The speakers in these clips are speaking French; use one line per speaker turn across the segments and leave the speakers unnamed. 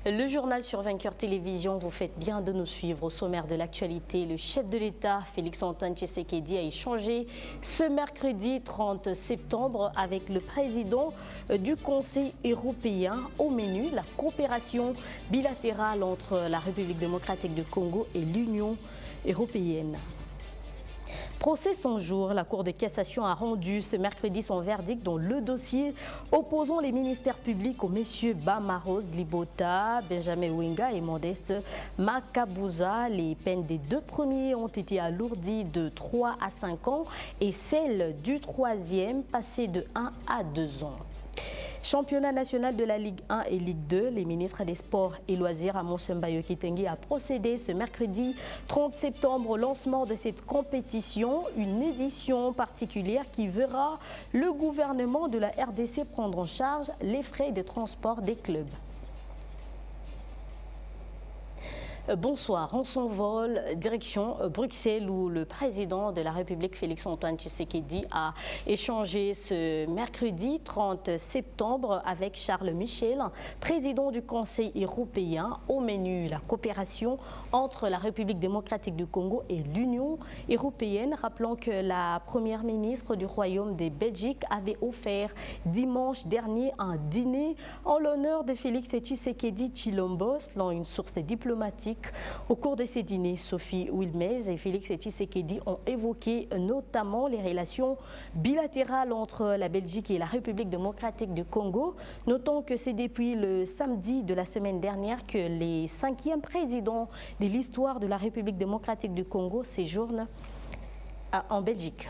Le journal sur Vainqueur Télévision, vous faites bien de nous suivre. Au sommaire de l'actualité, le chef de l'État, Félix-Antoine Tshisekedi, a échangé ce mercredi 30 septembre avec le président du Conseil européen. Au menu, la coopération bilatérale entre la République démocratique du Congo et l'Union européenne. Procès sans jour, la Cour de cassation a rendu ce mercredi son verdict dans le dossier opposant les ministères publics aux messieurs Bamaros Libota, Benjamin Wenga et Modeste Makabuza. Les peines des deux premiers ont été alourdies de 3 à 5 ans et celle du troisième passée de 1 à 2 ans. Championnat national de la Ligue 1 et Ligue 2, les ministres des Sports et Loisirs Amos Mbayo Kitenge a procédé ce mercredi 30 septembre au lancement de cette compétition, une édition particulière qui verra le gouvernement de la RDC prendre en charge les frais de transport des clubs. Bonsoir, on s'envole direction Bruxelles où le président de la République Félix-Antoine Tshisekedi a échangé ce mercredi 30 septembre avec Charles Michel, président du Conseil européen. Au menu, la coopération entre la République démocratique du Congo et l'Union européenne. Rappelons que la première ministre du Royaume de Belgique avait offert dimanche dernier un dîner en l'honneur de Félix Tshisekedi Tshilombo, selon une source diplomatique. Au cours de ces dîners, Sophie Wilmez et Félix Tshisekedi ont évoqué notamment les relations bilatérales entre la Belgique et la République démocratique du Congo. Notons que c'est depuis le samedi de la semaine dernière que les 5e présidents de l'histoire de la République démocratique du Congo séjournent en Belgique.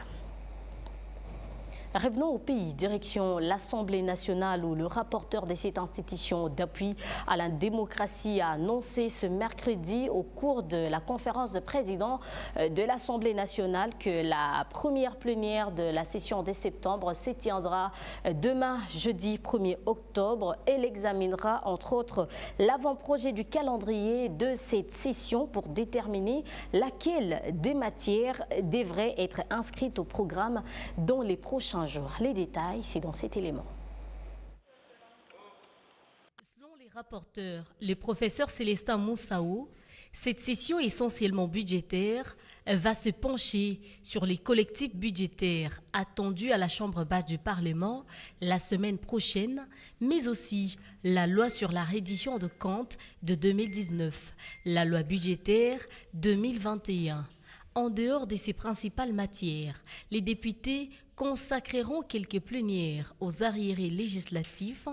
Revenons au pays, direction l'Assemblée nationale où le rapporteur de cette institution d'appui à la démocratie a annoncé ce mercredi au cours de la conférence de président de l'Assemblée nationale que la première plénière de la session de septembre se tiendra demain jeudi 1er octobre. Elle examinera entre autres l'avant-projet du calendrier de cette session pour déterminer laquelle des matières devrait être inscrite au programme dans les prochains jours. Les détails, c'est dans cet élément.
Selon les rapporteurs, le professeur Célestin Moussaou, cette session essentiellement budgétaire va se pencher sur les collectifs budgétaires attendus à la Chambre basse du Parlement la semaine prochaine, mais aussi la loi sur la reddition de comptes de 2019, la loi budgétaire 2021. En dehors de ces principales matières, les députés consacreront quelques plénières aux arriérés législatifs,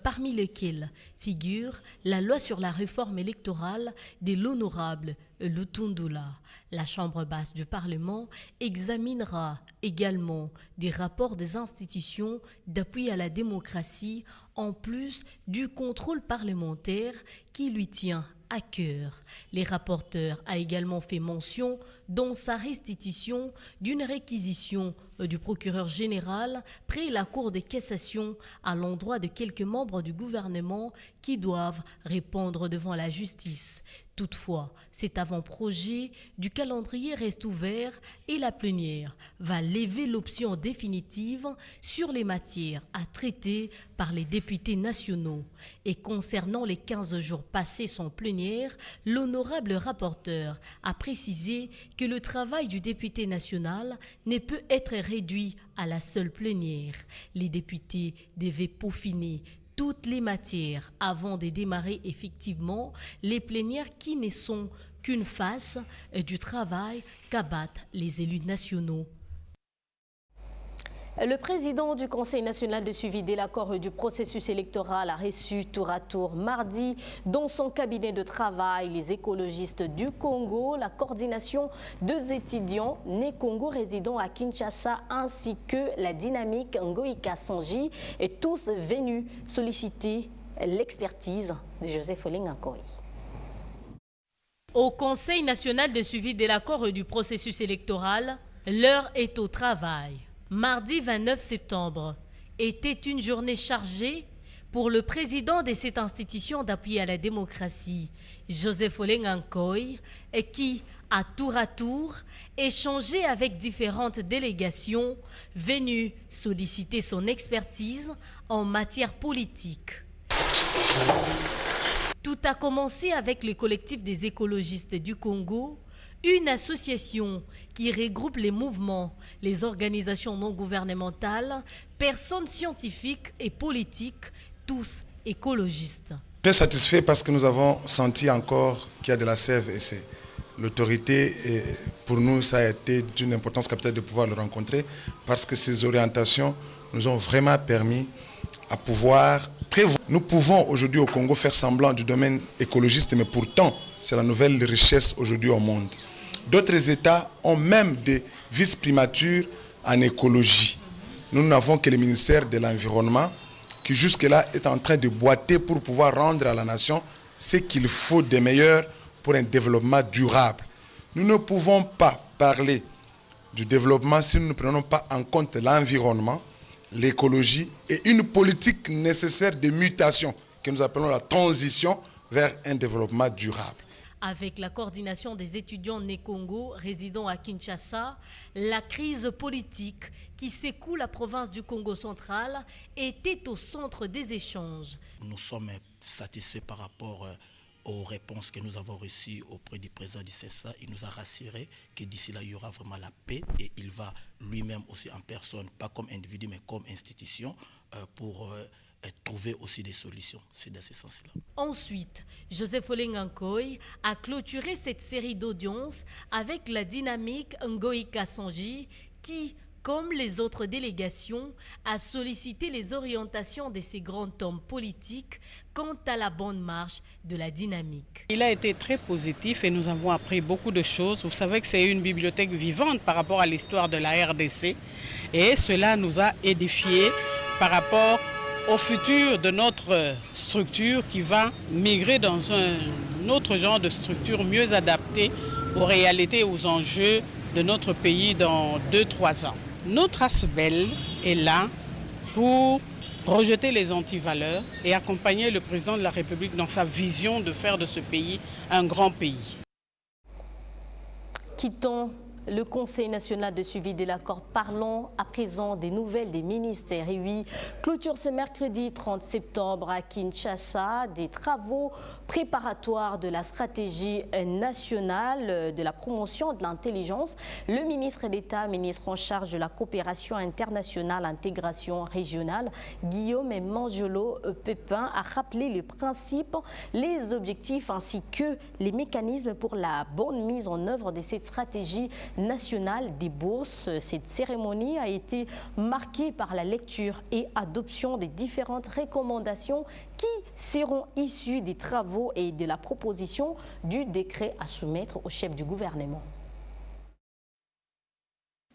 parmi lesquels figure la loi sur la réforme électorale de l'honorable Lutundula. La Chambre basse du Parlement examinera également des rapports des institutions d'appui à la démocratie, en plus du contrôle parlementaire qui lui tient à cœur. Les rapporteurs a également fait mention dans sa restitution d'une réquisition du procureur général près la Cour de cassation à l'endroit de quelques membres du gouvernement qui doivent répondre devant la justice. Toutefois, cet avant-projet du calendrier reste ouvert et la plénière va lever l'option définitive sur les matières à traiter par les députés nationaux. Et concernant les 15 jours passés sans plénière, l'honorable rapporteur a précisé que le travail du député national ne peut être réduit à la seule plénière. Les députés devaient peaufiner toutes les matières avant de démarrer effectivement les plénières qui ne sont qu'une face du travail qu'abattent les élus nationaux.
Le président du Conseil national de suivi de l'accord du processus électoral a reçu tour à tour mardi dans son cabinet de travail les écologistes du Congo, la coordination des étudiants nés Congo résidant à Kinshasa ainsi que la dynamique Ngoïka Sonji et tous venus solliciter l'expertise de Joseph Olenga-Nkoy.
Au Conseil national de suivi de l'accord du processus électoral, l'heure est au travail. Mardi 29 septembre était une journée chargée pour le président de cette institution d'appui à la démocratie, Joseph Olenga-Nkoy, qui, à tour, échangé avec différentes délégations venues solliciter son expertise en matière politique. Tout a commencé avec le collectif des écologistes du Congo, une association qui regroupe les mouvements, les organisations non gouvernementales, personnes scientifiques et politiques, tous écologistes.
Très satisfait parce que nous avons senti encore qu'il y a de la sève et c'est l'autorité. Et pour nous, ça a été d'une importance capitale de pouvoir le rencontrer parce que ces orientations nous ont vraiment permis à pouvoir prévoir. Nous pouvons aujourd'hui au Congo faire semblant du domaine écologiste, mais pourtant, c'est la nouvelle richesse aujourd'hui au monde. D'autres États ont même des vice-primatures en écologie. Nous n'avons que le ministère de l'Environnement qui jusque-là est en train de boiter pour pouvoir rendre à la nation ce qu'il faut de meilleur pour un développement durable. Nous ne pouvons pas parler du développement si nous ne prenons pas en compte l'environnement, l'écologie et une politique nécessaire de mutation que nous appelons la transition vers un développement durable.
Avec la coordination des étudiants nés Congo résidant à Kinshasa, la crise politique qui secoue la province du Congo central était au centre des échanges.
Nous sommes satisfaits par rapport aux réponses que nous avons reçues auprès du président du CESA. Il nous a rassuré que d'ici là, il y aura vraiment la paix et il va lui-même aussi en personne, pas comme individu mais comme institution, pour trouver aussi des solutions. C'est dans ce sens-là.
Ensuite, Joseph Olengankoy a clôturé cette série d'audiences avec la dynamique Ngoï Kassanji qui, comme les autres délégations, a sollicité les orientations de ces grands hommes politiques quant à la bonne marche de la dynamique.
Il a été très positif et nous avons appris beaucoup de choses. Vous savez que c'est une bibliothèque vivante par rapport à l'histoire de la RDC et cela nous a édifiés par rapport au futur de notre structure qui va migrer dans un autre genre de structure mieux adaptée aux réalités et aux enjeux de notre pays dans 2-3 ans. Notre ASBEL est là pour rejeter les antivaleurs et accompagner le président de la République dans sa vision de faire de ce pays un grand pays.
Quittons le Conseil national de suivi de l'accord. Parlons à présent des nouvelles des ministères. Et oui, clôture ce mercredi 30 septembre à Kinshasa des travaux préparatoires de la stratégie nationale de la promotion de l'intelligence. Le ministre d'État, ministre en charge de la coopération internationale, intégration régionale, Guillaume Manjolo Pépin, a rappelé les principes, les objectifs ainsi que les mécanismes pour la bonne mise en œuvre de cette stratégie nationale des bourses. Cette cérémonie a été marquée par la lecture et adoption des différentes recommandations qui seront issues des travaux et de la proposition du décret à soumettre au chef du gouvernement.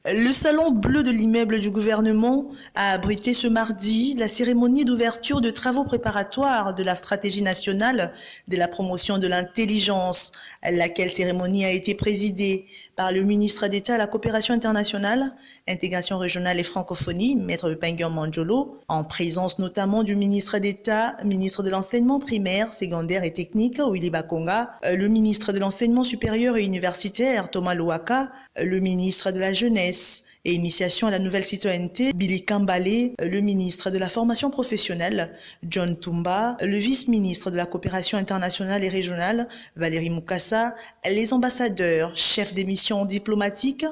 Le salon bleu de l'immeuble du gouvernement a abrité ce mardi la cérémonie d'ouverture de travaux préparatoires de la stratégie nationale de la promotion de l'intelligence, laquelle cérémonie a été présidée par le ministre d'État à la coopération internationale, intégration régionale et francophonie, Maître Guillaume Manjolo, en présence notamment du ministre d'État, ministre de l'enseignement primaire, secondaire et technique, Willy Bakonga, le ministre de l'enseignement supérieur et universitaire, Thomas Louaka, le ministre de la jeunesse et initiation à la nouvelle citoyenneté, Billy Kambale, le ministre de la formation professionnelle, John Tumba, le vice-ministre de la coopération internationale et régionale, Valérie Mukasa, les ambassadeurs, chefs des missions diplomatiques,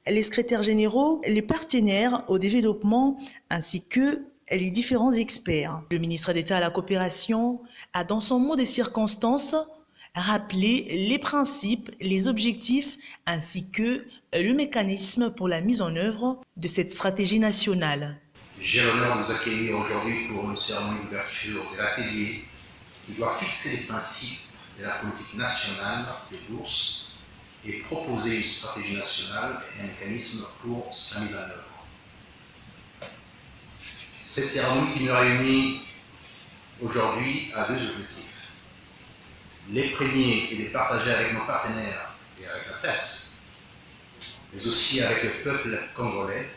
les secrétaires généraux, les partenaires au développement, ainsi que les différents experts. Le ministre d'État à la coopération a, dans son mot des circonstances, rappelé les principes, les objectifs, ainsi que le mécanisme pour la mise en œuvre de cette stratégie nationale.
J'ai l'honneur de vous accueillir aujourd'hui pour une cérémonie d'ouverture de l'atelier qui doit fixer les principes de la politique nationale des bourses et proposer une stratégie nationale et un mécanisme pour sa mise en œuvre. Cette cérémonie qui nous réunit aujourd'hui a deux objectifs. Les premiers et les partager avec nos partenaires et avec la presse, mais aussi avec le peuple congolais,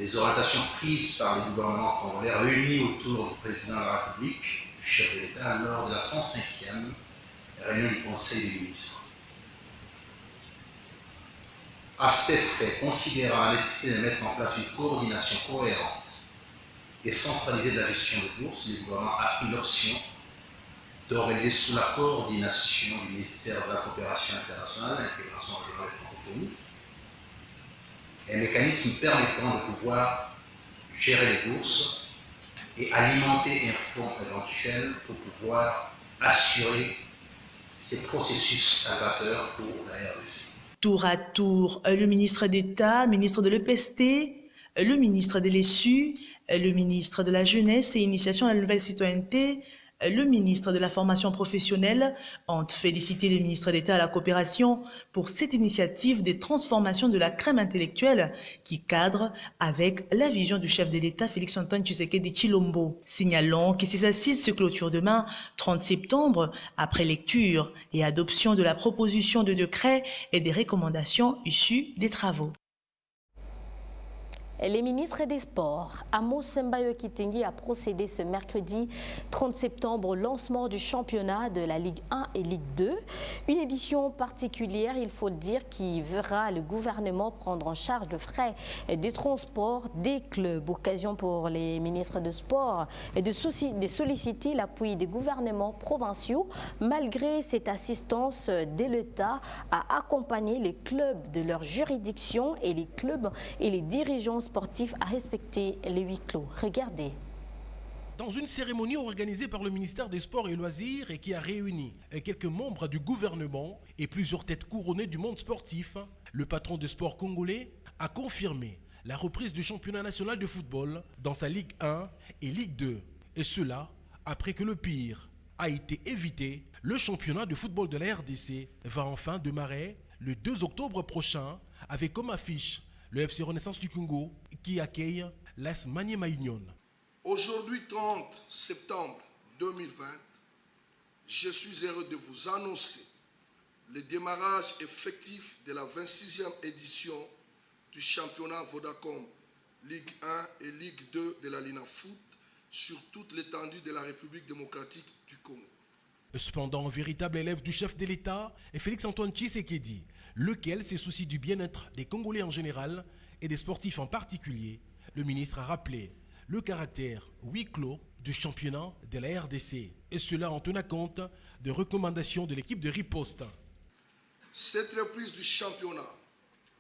les orientations prises par le gouvernement congolais réunis autour du président de la République, du chef de l'État, lors de la 35e réunion du Conseil des ministres. À cet effet, considérant la nécessité de mettre en place une coordination cohérente et centralisée de la gestion de bourse, le gouvernement a pris l'option d'organiser sous la coordination du ministère de la coopération internationale, l'intégration régionale et francophonie, un mécanisme permettant de pouvoir gérer les bourses et alimenter un fonds éventuel pour pouvoir assurer ces processus salvateurs pour la RDC.
Tour à tour, le ministre d'État, ministre de l'EPST, le ministre de l'ESU, le ministre de la Jeunesse et Initiation à la Nouvelle Citoyenneté, le ministre de la Formation professionnelle ont félicité le ministre d'État à la coopération pour cette initiative de transformation de la crème intellectuelle qui cadre avec la vision du chef de l'État Félix-Antoine Tshisekedi Tshilombo. Signalons que ces assises se clôturent demain, 30 septembre, après lecture et adoption de la proposition de décret et des recommandations issues des travaux.
Les ministres des Sports, Amos Sembayo Kitenge, a procédé ce mercredi 30 septembre au lancement du championnat de la Ligue 1 et Ligue 2. Une édition particulière, il faut le dire, qui verra le gouvernement prendre en charge le frais des transports des clubs. Occasion pour les ministres de Sport de solliciter l'appui des gouvernements provinciaux, malgré cette assistance de l'État à accompagner les clubs de leur juridiction et les clubs et les dirigeants sportifs à respecter les huis clos. Regardez.
Dans une cérémonie organisée par le ministère des Sports et Loisirs et qui a réuni quelques membres du gouvernement et plusieurs têtes couronnées du monde sportif, le patron des sports congolais a confirmé la reprise du championnat national de football dans sa Ligue 1 et Ligue 2. Et cela après que le pire a été évité. Le championnat de football de la RDC va enfin démarrer le 2 octobre prochain avec comme affiche le FC Renaissance du Congo qui accueille l'AS Maniema Union.
Aujourd'hui, 30 septembre 2020, je suis heureux de vous annoncer le démarrage effectif de la 26e édition du championnat Vodacom Ligue 1 et Ligue 2 de la Lina Foot sur toute l'étendue de la République démocratique du Congo.
Cependant, un véritable élève du chef de l'État est Félix-Antoine Tshisekedi, lequel se soucie du bien-être des Congolais en général et des sportifs en particulier. Le ministre a rappelé le caractère huis clos du championnat de la RDC, et cela en tenant compte des recommandations de l'équipe de riposte.
Cette reprise du championnat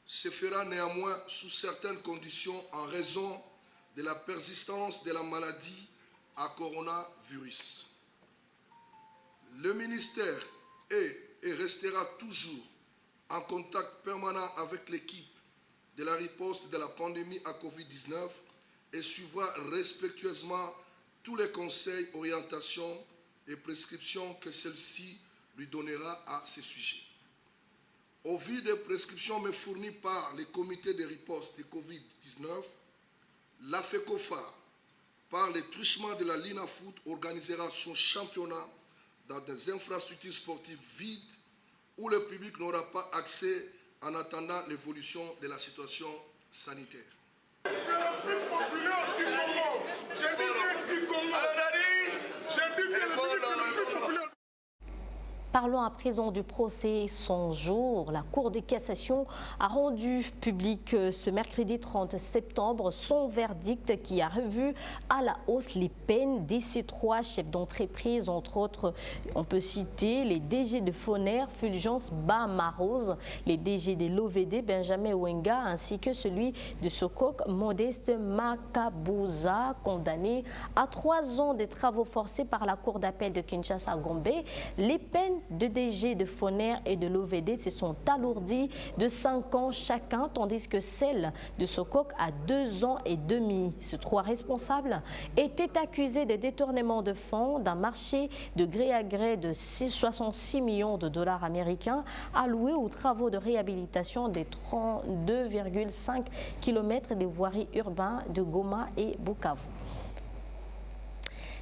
se fera néanmoins sous certaines conditions en raison de la persistance de la maladie à coronavirus. Le ministère est et restera toujours en contact permanent avec l'équipe de la riposte de la pandémie à Covid-19 et suivra respectueusement tous les conseils, orientations et prescriptions que celle-ci lui donnera à ce sujet. Au vu des prescriptions me fournies par les comités de riposte de Covid-19, la FECOFA, par les truchements de la Lina Foot, organisera son championnat dans des infrastructures sportives vides où le public n'aura pas accès en attendant l'évolution de la situation sanitaire.
C'est le plus populaire du Congo. J'ai dit bien du Congo. J'ai dit bien le plus populaire.
Parlons à présent du procès 100 jours. La Cour de cassation a rendu public ce mercredi 30 septembre son verdict qui a revu à la hausse les peines de ces trois chefs d'entreprise. Entre autres, on peut citer les DG de Foner, Fulgence Bamarose, les DG de l'OVD, Benjamin Wenga, ainsi que celui de Sokok, Modeste Makabouza, condamné à 3 ans de travaux forcés par la Cour d'appel de Kinshasa-Gombe. Les peines de DG de Foner et de l'OVD se sont alourdies de 5 ans chacun, tandis que celle de Sokok à 2 ans et demi. Ces trois responsables étaient accusés de détournement de fonds d'un marché de gré à gré de 66 millions de dollars américains alloués aux travaux de réhabilitation des 32,5 km des voiries urbaines de Goma et Bukavu.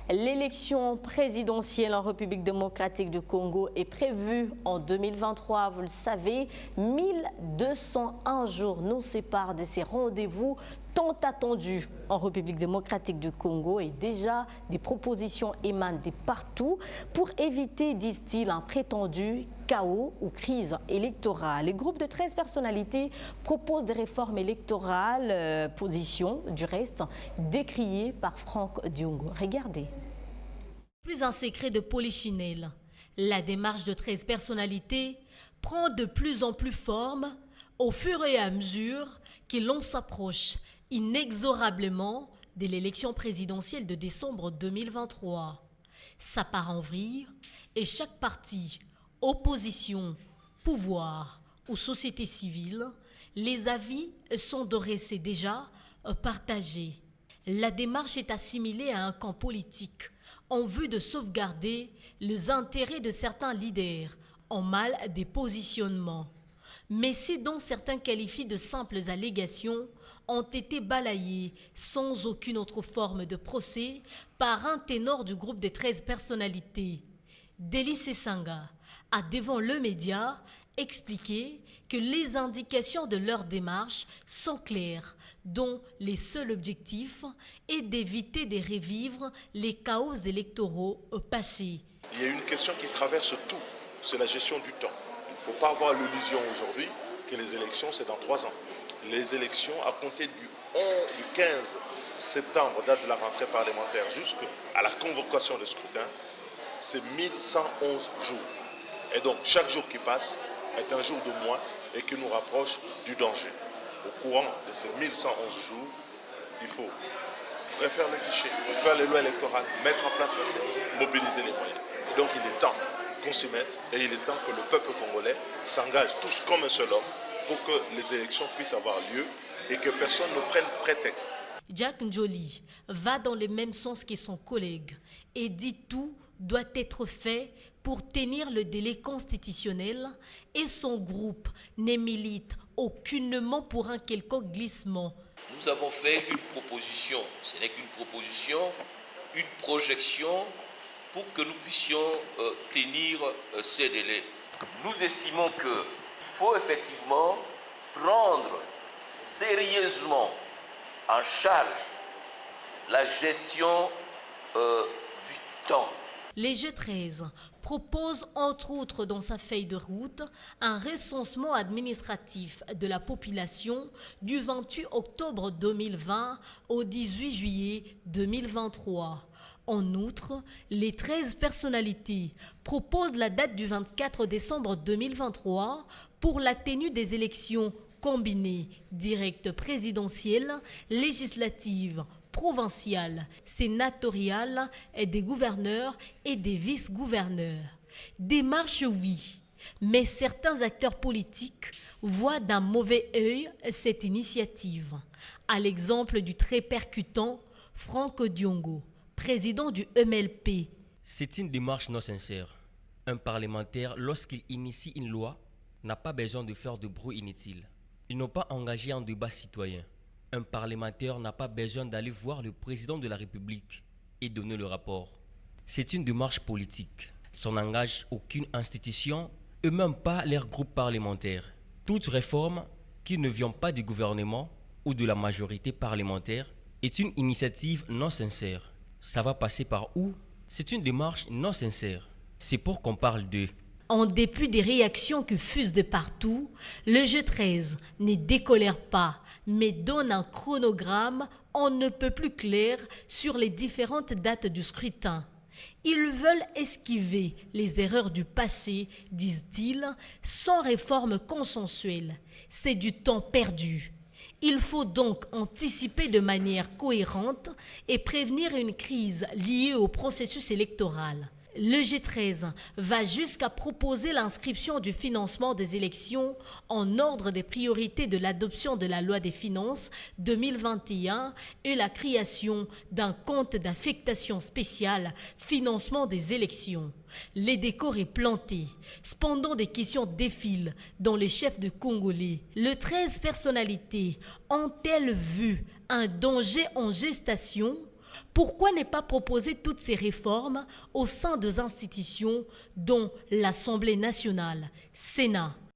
L'élection présidentielle en République démocratique du Congo est prévue en 2023. Vous le savez, 1201 jours nous séparent de ces rendez-vous tant attendus en République démocratique du Congo, et déjà des propositions émanent de partout pour éviter, disent-ils, un prétendu chaos ou crise électorale. Les groupes de 13 personnalités proposent des réformes électorales, position du reste décriée par Franck Diongo. Regardez.
Plus un secret de Polichinelle. La démarche de 13 personnalités prend de plus en plus forme au fur et à mesure que l'on s'approche inexorablement de l'élection présidentielle de décembre 2023. Ça part en vrille et chaque parti, opposition, pouvoir ou société civile, les avis sont d'ores et déjà partagés. La démarche est assimilée à un camp politique en vue de sauvegarder les intérêts de certains leaders en mal des positionnements. Mais ces dont certains qualifient de simples allégations ont été balayés sans aucune autre forme de procès par un ténor du groupe des 13 personnalités. Délice Sanga a devant le média expliqué que les indications de leur démarche sont claires, dont les seuls objectifs est d'éviter de revivre les chaos électoraux passés.
Il y a une question qui traverse tout, c'est la gestion du temps. Il ne faut pas avoir l'illusion aujourd'hui que les élections, c'est dans 3 ans. Les élections, à compter du 15 septembre, date de la rentrée parlementaire, jusqu'à la convocation de scrutin, c'est 1111 jours. Et donc, chaque jour qui passe est un jour de moins et qui nous rapproche du danger. Au courant de ces 1111 jours, il faut refaire les fichiers, faire les lois électorales, mettre en place la CENI, mobiliser les moyens. Et donc, il est temps qu'on s'y mette et il est temps que le peuple congolais s'engage tous comme un seul homme pour que les élections puissent avoir lieu et que personne ne prenne prétexte.
Jack Njoli va dans le même sens que son collègue et dit tout doit être fait pour tenir le délai constitutionnel et son groupe ne milite aucunement pour un quelconque glissement.
Nous avons fait une proposition, ce n'est qu'une proposition, une projection pour que nous puissions tenir ces délais. Nous estimons qu'il faut effectivement prendre sérieusement en charge la gestion du temps.
Les G13 propose entre autres dans sa feuille de route un recensement administratif de la population du 28 octobre 2020 au 18 juillet 2023. En outre, les 13 personnalités proposent la date du 24 décembre 2023 pour la tenue des élections combinées directes présidentielles, législatives, provinciales, sénatoriales et des gouverneurs et des vice-gouverneurs. Démarche oui, mais certains acteurs politiques voient d'un mauvais œil cette initiative. À l'exemple du très percutant Franck Diongo, président du MLP.
C'est une démarche non sincère. Un parlementaire, lorsqu'il initie une loi, n'a pas besoin de faire de bruit inutile. Ils n'ont pas engagé un débat citoyen. Un parlementaire n'a pas besoin d'aller voir le président de la République et donner le rapport. C'est une démarche politique. Ça n'engage aucune institution et même pas leur groupe parlementaire. Toute réforme qui ne vient pas du gouvernement ou de la majorité parlementaire est une initiative non sincère. Ça va passer par où? C'est une démarche non sincère. C'est pour qu'on parle d'eux.
En dépit des réactions qui fusent de partout, le G13 ne décolère pas, mais donne un chronogramme on ne peut plus clair sur les différentes dates du scrutin. Ils veulent esquiver les erreurs du passé, disent-ils, sans réforme consensuelle. C'est du temps perdu. Il faut donc anticiper de manière cohérente et prévenir une crise liée au processus électoral. Le G13 va jusqu'à proposer l'inscription du financement des élections en ordre des priorités de l'adoption de la loi des finances 2021 et la création d'un compte d'affectation spéciale financement des élections. Les décors est planté. Cependant, des questions défilent dans les chefs de Congolais. Les 13 personnalités ont-elles vu un danger en gestation ? Pourquoi ne pas proposer toutes ces réformes au sein des institutions dont l'Assemblée nationale, Sénat,